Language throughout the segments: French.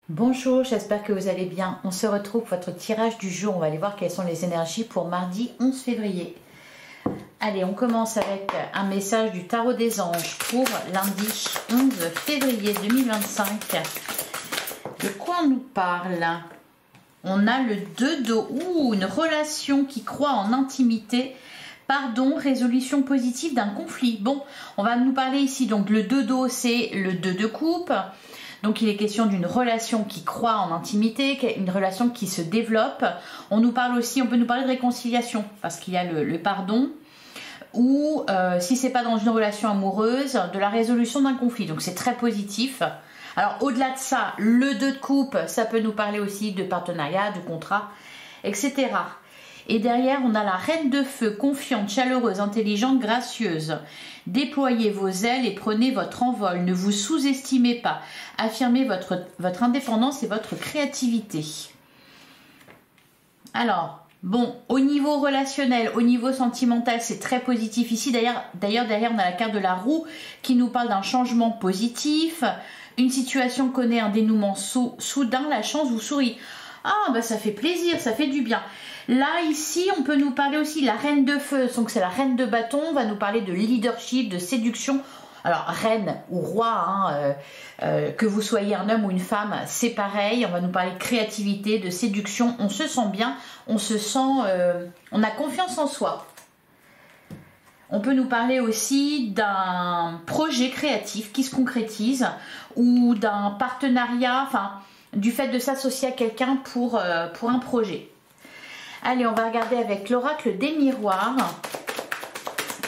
Bonjour, j'espère que vous allez bien. On se retrouve pour votre tirage du jour. On va aller voir quelles sont les énergies pour mardi 11 février. Allez, on commence avec un message du tarot des anges pour lundi 11 février 2025. De quoi on nous parle? On a le 2 d'eau. Ouh, une relation qui croit en intimité. Pardon, résolution positive d'un conflit. Bon, on va nous parler ici. Donc le 2 d'eau, c'est le 2 de coupe. Donc il est question d'une relation qui croit en intimité, une relation qui se développe. On peut nous parler de réconciliation parce qu'il y a le pardon, ou si c'est pas dans une relation amoureuse, de la résolution d'un conflit. Donc c'est très positif. Alors au-delà de ça, le 2 de coupe, ça peut nous parler aussi de partenariat, de contrat, etc. Et derrière, on a la reine de feu, confiante, chaleureuse, intelligente, gracieuse. Déployez vos ailes et prenez votre envol. Ne vous sous-estimez pas. Affirmez votre indépendance et votre créativité. Alors, bon, au niveau relationnel, au niveau sentimental, c'est très positif ici. D'ailleurs, derrière, on a la carte de la roue qui nous parle d'un changement positif. Une situation connaît un dénouement soudain, la chance vous sourit. Ah, bah ça fait plaisir, ça fait du bien. Là, ici, on peut nous parler aussi de la reine de feu. Donc, c'est la reine de bâton. On va nous parler de leadership, de séduction. Alors, reine ou roi, que vous soyez un homme ou une femme, c'est pareil. On va nous parler de créativité, de séduction. On se sent bien, on se sent... on a confiance en soi. On peut nous parler aussi d'un projet créatif qui se concrétise ou d'un partenariat, enfin, du fait de s'associer à quelqu'un pour un projet. Allez, on va regarder avec l'oracle des miroirs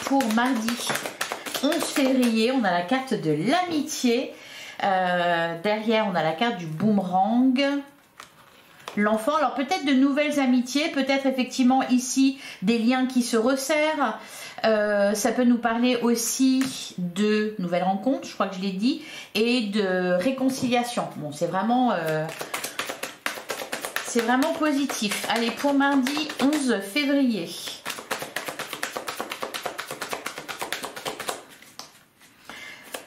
pour mardi 11 février. On a la carte de l'amitié. Derrière, on a la carte du boomerang. L'enfant, alors peut-être de nouvelles amitiés, peut-être effectivement ici des liens qui se resserrent. Ça peut nous parler aussi de nouvelles rencontres, je crois que je l'ai dit, et de réconciliation. Bon, c'est vraiment positif. Allez, pour mardi 11 février.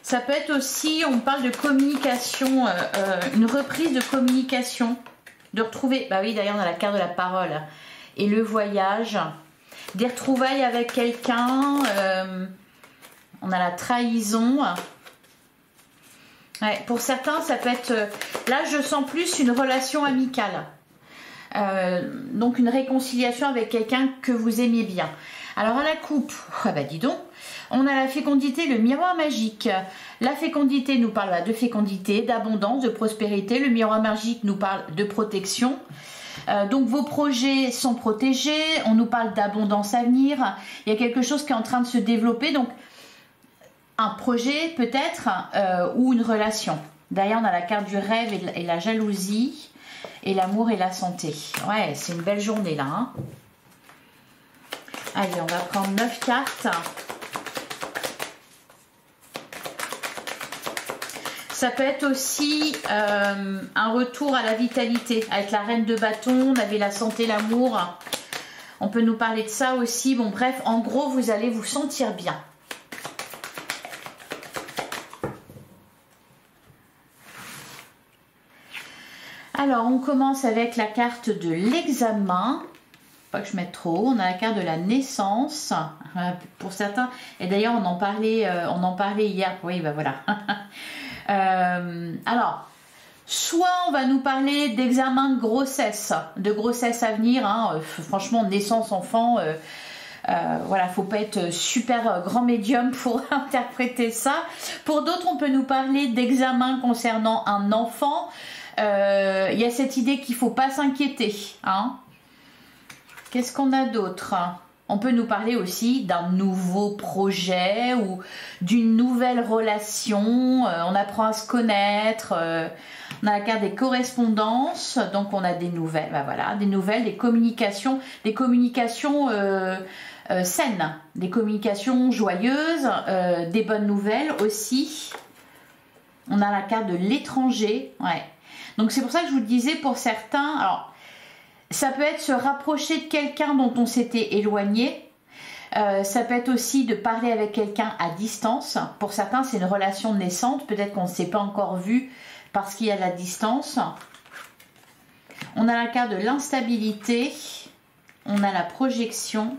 Ça peut être aussi, on parle de communication, une reprise de communication, de retrouver, bah oui, d'ailleurs on a la carte de la parole et le voyage, des retrouvailles avec quelqu'un, on a la trahison. Ouais, pour certains, ça peut être, là je sens plus une relation amicale. Donc une réconciliation avec quelqu'un que vous aimiez bien. Alors à la coupe, ah bah dis donc, on a la fécondité, le miroir magique. La fécondité nous parle de fécondité, d'abondance, de prospérité. Le miroir magique nous parle de protection. Donc vos projets sont protégés. On nous parle d'abondance à venir. Il y a quelque chose qui est en train de se développer. Donc un projet peut-être ou une relation. Derrière on a la carte du rêve et la jalousie. Et l'amour et la santé. Ouais, c'est une belle journée là. Hein. Allez, on va prendre 9 cartes. Ça peut être aussi un retour à la vitalité. Avec la reine de bâton, on avait la santé, l'amour. On peut nous parler de ça aussi. Bon, bref, en gros, vous allez vous sentir bien. Alors, on commence avec la carte de l'examen. Pas que je mette trop. On a la carte de la naissance. Pour certains, et d'ailleurs, on en parlait hier. Oui, ben voilà. Alors, soit on va nous parler d'examen de grossesse à venir. Hein. Franchement, naissance, enfant... voilà, faut pas être super grand médium pour interpréter ça. Pour d'autres, on peut nous parler d'examen concernant un enfant. Il y a cette idée qu'il ne faut pas s'inquiéter. Hein. Qu'est-ce qu'on a d'autre? On peut nous parler aussi d'un nouveau projet ou d'une nouvelle relation. On apprend à se connaître. On a la carte des correspondances. Donc on a des nouvelles. Ben voilà, des nouvelles, des communications saines, des communications joyeuses, des bonnes nouvelles aussi. On a la carte de l'étranger. Ouais. Donc c'est pour ça que je vous le disais, pour certains, alors ça peut être se rapprocher de quelqu'un dont on s'était éloigné. Ça peut être aussi de parler avec quelqu'un à distance. Pour certains, c'est une relation naissante. Peut-être qu'on ne s'est pas encore vu parce qu'il y a la distance. On a la carte de l'instabilité, on a la projection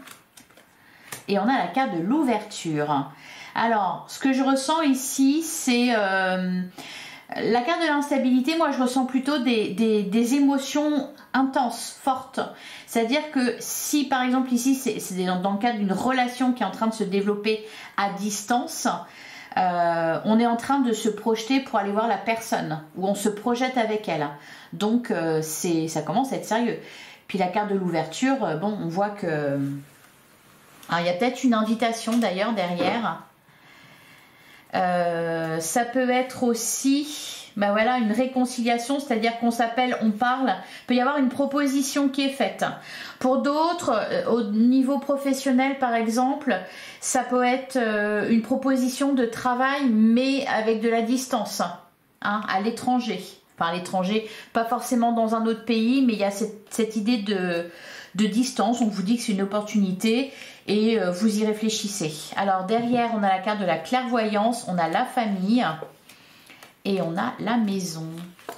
et on a la carte de l'ouverture. Alors, ce que je ressens ici, c'est la carte de l'instabilité. Moi, je ressens plutôt des émotions intenses, fortes. C'est-à-dire que si, par exemple, ici, c'est dans le cadre d'une relation qui est en train de se développer à distance, on est en train de se projeter pour aller voir la personne, ou on se projette avec elle. Donc, ça commence à être sérieux. Puis la carte de l'ouverture, bon, on voit que... Alors, il y a peut-être une invitation d'ailleurs derrière. Ça peut être aussi, ben voilà, une réconciliation, c'est-à-dire qu'on s'appelle, on parle. Il peut y avoir une proposition qui est faite. Pour d'autres, au niveau professionnel par exemple, ça peut être une proposition de travail, mais avec de la distance, hein, à l'étranger. Enfin, à l'étranger, pas forcément dans un autre pays, mais il y a cette idée de distance. On vous dit que c'est une opportunité et vous y réfléchissez. Alors derrière, on a la carte de la clairvoyance, on a la famille et on a la maison.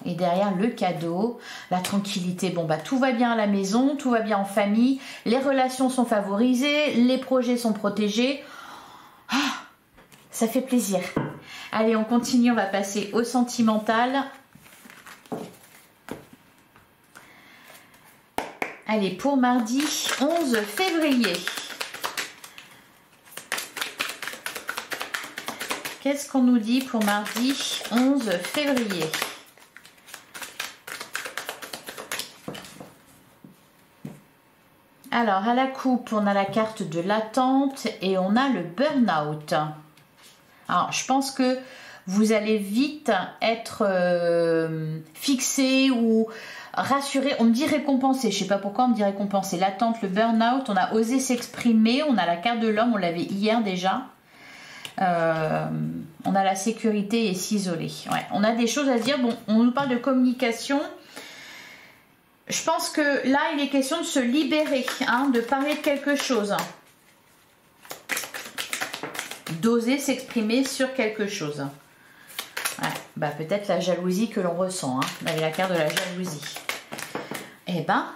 Et derrière, le cadeau, la tranquillité. Bon, bah tout va bien à la maison, tout va bien en famille, les relations sont favorisées, les projets sont protégés. Ah, ça fait plaisir. Allez, on continue, on va passer au sentimental. Allez, pour mardi 11 février. Qu'est-ce qu'on nous dit pour mardi 11 février? Alors, à la coupe, on a la carte de l'attente et on a le burn-out. Alors, je pense que vous allez vite être fixé ou rassuré. On me dit récompensé. Je ne sais pas pourquoi on me dit récompensé. L'attente, le burn-out, on a osé s'exprimer. On a la carte de l'homme, on l'avait hier déjà. On a la sécurité et s'isoler. Ouais, on a des choses à dire. Bon, on nous parle de communication. Je pense que là, il est question de se libérer, hein, de parler de quelque chose. D'oser s'exprimer sur quelque chose. Ouais, bah peut-être la jalousie que l'on ressent. Hein. On avait la carte de la jalousie. Eh ben,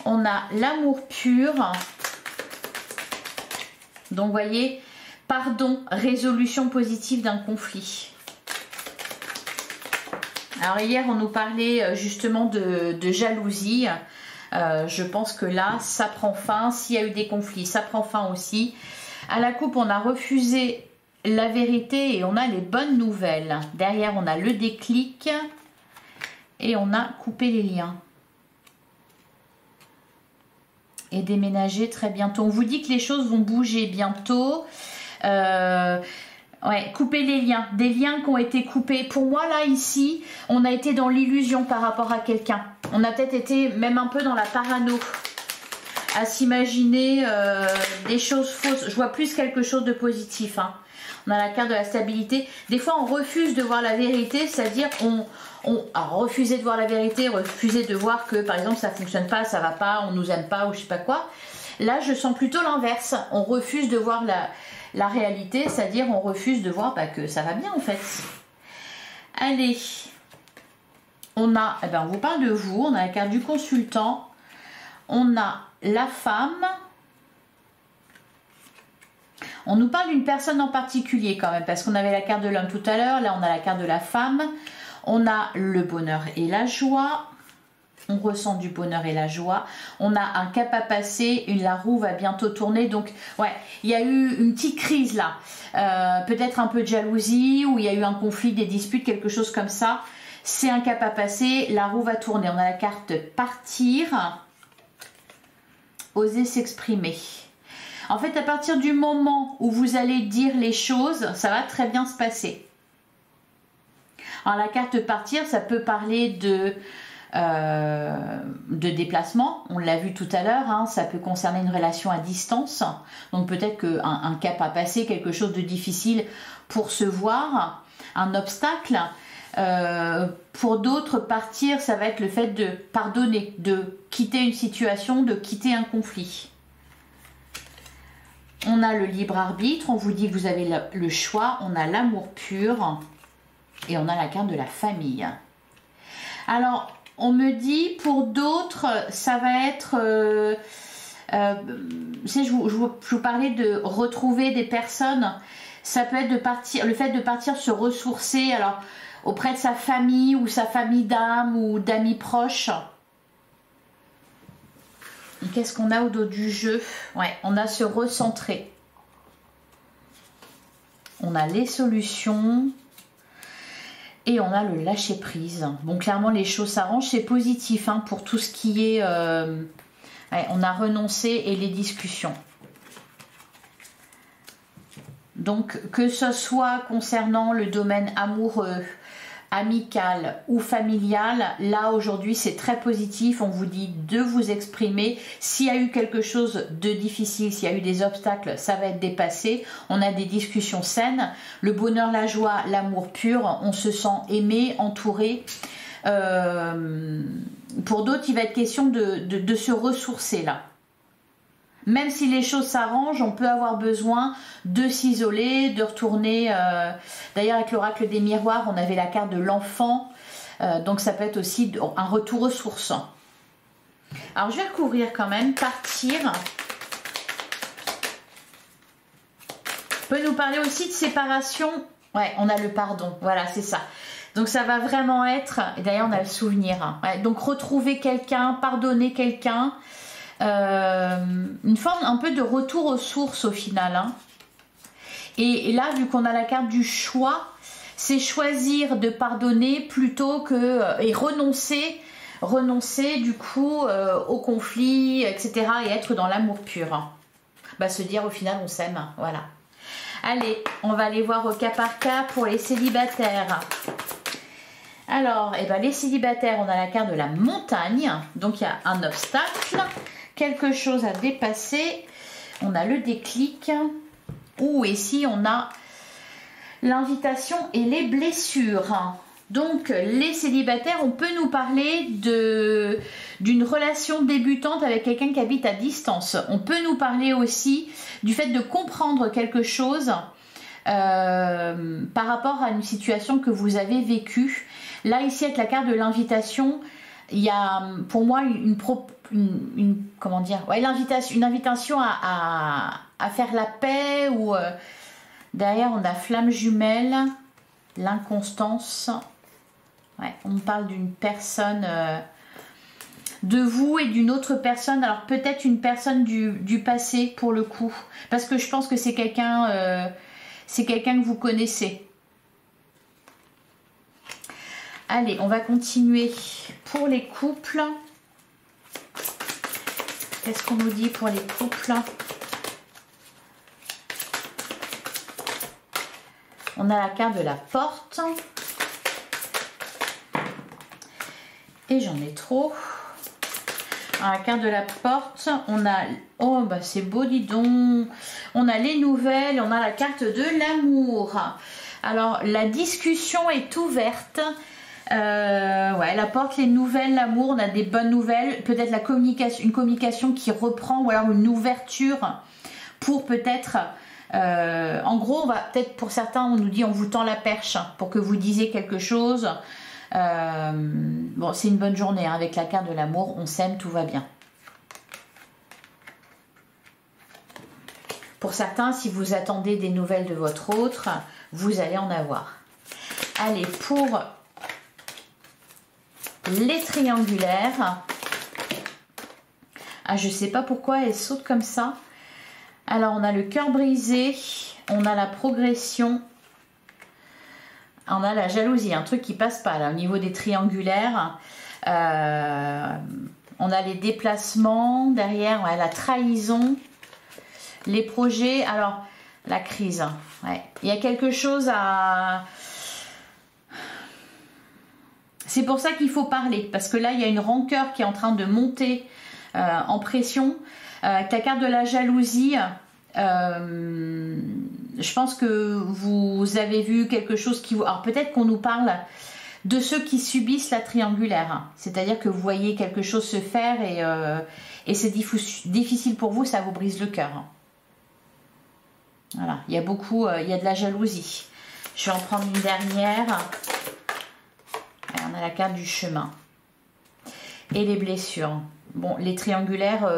on a l'amour pur. Donc, vous voyez, pardon, résolution positive d'un conflit. Alors, hier, on nous parlait justement de jalousie. Je pense que là, ça prend fin. S'il y a eu des conflits, ça prend fin aussi. À la coupe, on a refusé la vérité et on a les bonnes nouvelles. Derrière, on a le déclic et on a coupé les liens. Et déménager très bientôt. On vous dit que les choses vont bouger bientôt. Ouais, couper les liens. Des liens qui ont été coupés. Pour moi, là, ici, on a été dans l'illusion par rapport à quelqu'un. On a peut-être été même un peu dans la parano. À s'imaginer des choses fausses. Je vois plus quelque chose de positif. Hein. On a la carte de la stabilité. Des fois, on refuse de voir la vérité. C'est-à-dire, alors, refuser de voir la vérité, refuser de voir que, par exemple, ça ne fonctionne pas, ça va pas, on nous aime pas ou je sais pas quoi. Là, je sens plutôt l'inverse. On refuse de voir la réalité, c'est-à-dire on refuse de voir que ça va bien en fait. Allez, on a, eh ben, on vous parle de vous, on a la carte du consultant, on a la femme, on nous parle d'une personne en particulier quand même, parce qu'on avait la carte de l'homme tout à l'heure, là on a la carte de la femme, on a le bonheur et la joie. On ressent du bonheur et la joie. On a un cap à passer. La roue va bientôt tourner. Donc, ouais, il y a eu une petite crise là. Peut-être un peu de jalousie ou il y a eu un conflit, des disputes, quelque chose comme ça. C'est un cap à passer. La roue va tourner. On a la carte partir. Oser s'exprimer. En fait, à partir du moment où vous allez dire les choses, ça va très bien se passer. Alors, la carte partir, ça peut parler de déplacement, on l'a vu tout à l'heure, hein, ça peut concerner une relation à distance, donc peut-être qu'un cap à passer, quelque chose de difficile pour se voir, un obstacle. Pour d'autres, partir, ça va être le fait de pardonner, de quitter une situation, de quitter un conflit. On a le libre arbitre, on vous dit que vous avez le choix, on a l'amour pur. Et on a la carte de la famille. Alors, on me dit, pour d'autres, ça va être... je vous parlais de retrouver des personnes. Ça peut être de partir, le fait de partir se ressourcer, alors auprès de sa famille ou sa famille d'âme ou d'amis proches. Qu'est-ce qu'on a au dos du jeu? Ouais, on a se recentrer. On a les solutions. Et on a le lâcher prise. Bon, clairement, les choses s'arrangent. C'est positif hein, pour tout ce qui est... ouais, on a renoncé et les discussions. Donc, que ce soit concernant le domaine amoureux, amical ou familial, là aujourd'hui c'est très positif. On vous dit de vous exprimer. S'il y a eu quelque chose de difficile, s'il y a eu des obstacles, ça va être dépassé. On a des discussions saines. Le bonheur, la joie, l'amour pur, on se sent aimé, entouré. Pour d'autres, il va être question de se ressourcer là. Même si les choses s'arrangent, on peut avoir besoin de s'isoler, de retourner. D'ailleurs, avec l'oracle des miroirs, on avait la carte de l'enfant. Donc, ça peut être aussi un retour aux sources. Alors, je vais recouvrir quand même, partir. On peut nous parler aussi de séparation. Ouais, on a le pardon. Voilà, c'est ça. Donc, ça va vraiment être... Et d'ailleurs, on a le souvenir. Hein. Ouais, donc, retrouver quelqu'un, pardonner quelqu'un. Une forme un peu de retour aux sources au final hein. Et là vu qu'on a la carte du choix, c'est choisir de pardonner plutôt que et renoncer du coup au conflit etc. et être dans l'amour pur bah, se dire au final on s'aime, voilà. Allez, on va aller voir au cas par cas pour les célibataires. Alors, eh ben, les célibataires, on a la carte de la montagne, donc il y a un obstacle, quelque chose à dépasser, on a le déclic, ou ici on a l'invitation et les blessures. Donc les célibataires, on peut nous parler d'une relation débutante avec quelqu'un qui habite à distance. On peut nous parler aussi du fait de comprendre quelque chose par rapport à une situation que vous avez vécue. Là ici avec la carte de l'invitation, il y a pour moi comment dire, ouais, une invitation à faire la paix ou derrière on a flamme jumelle, l'inconstance. Ouais, on parle d'une personne de vous et d'une autre personne, alors peut-être une personne du passé pour le coup, parce que je pense que c'est quelqu'un que vous connaissez. Allez, on va continuer pour les couples. Qu'est-ce qu'on nous dit pour les couples? On a la carte de la porte. Et j'en ai trop. À la carte de la porte, on a... Oh, bah c'est beau, dis donc. On a les nouvelles, on a la carte de l'amour. Alors, la discussion est ouverte. Ouais, la porte, les nouvelles, l'amour, on a des bonnes nouvelles. Peut-être la communication, une communication qui reprend ou alors une ouverture pour peut-être... en gros, on va peut-être pour certains, on nous dit on vous tend la perche pour que vous disiez quelque chose. Bon, c'est une bonne journée hein, avec la carte de l'amour, on s'aime, tout va bien. Pour certains, si vous attendez des nouvelles de votre autre, vous allez en avoir. Allez, pour les triangulaires, ah, je sais pas pourquoi elle saute comme ça. Alors, on a le cœur brisé, on a la progression, on a la jalousie, un truc qui passe pas là au niveau des triangulaires. On a les déplacements, derrière ouais, la trahison, les projets, alors la crise. Ouais. Il y a quelque chose à... C'est pour ça qu'il faut parler, parce que là il y a une rancœur qui est en train de monter en pression. Avec la carte de la jalousie, je pense que vous avez vu quelque chose qui... Alors peut-être qu'on nous parle de ceux qui subissent la triangulaire. C'est-à-dire que vous voyez quelque chose se faire et c'est difficile pour vous, ça vous brise le cœur. Voilà, il y a beaucoup, il y a de la jalousie. Je vais en prendre une dernière. Et on a la carte du chemin. Et les blessures. Bon, les triangulaires,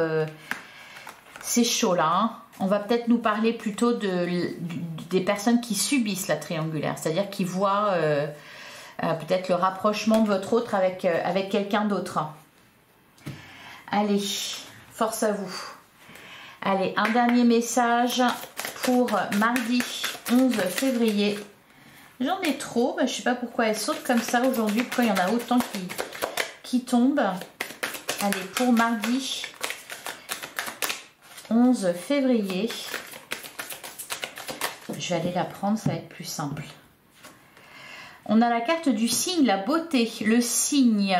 c'est chaud là. Hein. On va peut-être nous parler plutôt des personnes qui subissent la triangulaire. C'est-à-dire qui voient peut-être le rapprochement de votre autre avec quelqu'un d'autre. Allez, force à vous. Allez, un dernier message pour mardi 11 février. J'en ai trop, je ne sais pas pourquoi elles sautent comme ça aujourd'hui, pourquoi il y en a autant qui tombent. Allez, pour mardi 11 février, je vais aller la prendre, ça va être plus simple. On a la carte du signe, la beauté, le signe.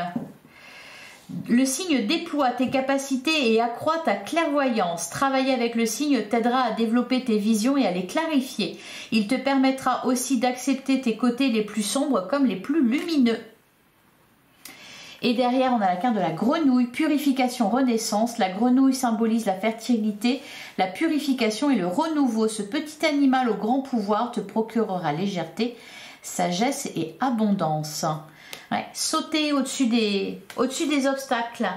Le signe déploie tes capacités et accroît ta clairvoyance. Travailler avec le signe t'aidera à développer tes visions et à les clarifier. Il te permettra aussi d'accepter tes côtés les plus sombres comme les plus lumineux. Et derrière, on a la carte de la grenouille, purification, renaissance. La grenouille symbolise la fertilité, la purification et le renouveau. Ce petit animal au grand pouvoir te procurera légèreté, sagesse et abondance. Ouais, sauter au-dessus des obstacles.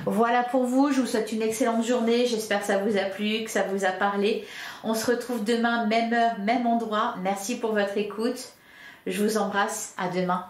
Voilà pour vous, je vous souhaite une excellente journée, j'espère que ça vous a plu, que ça vous a parlé. On se retrouve demain, même heure, même endroit. Merci pour votre écoute, je vous embrasse, à demain.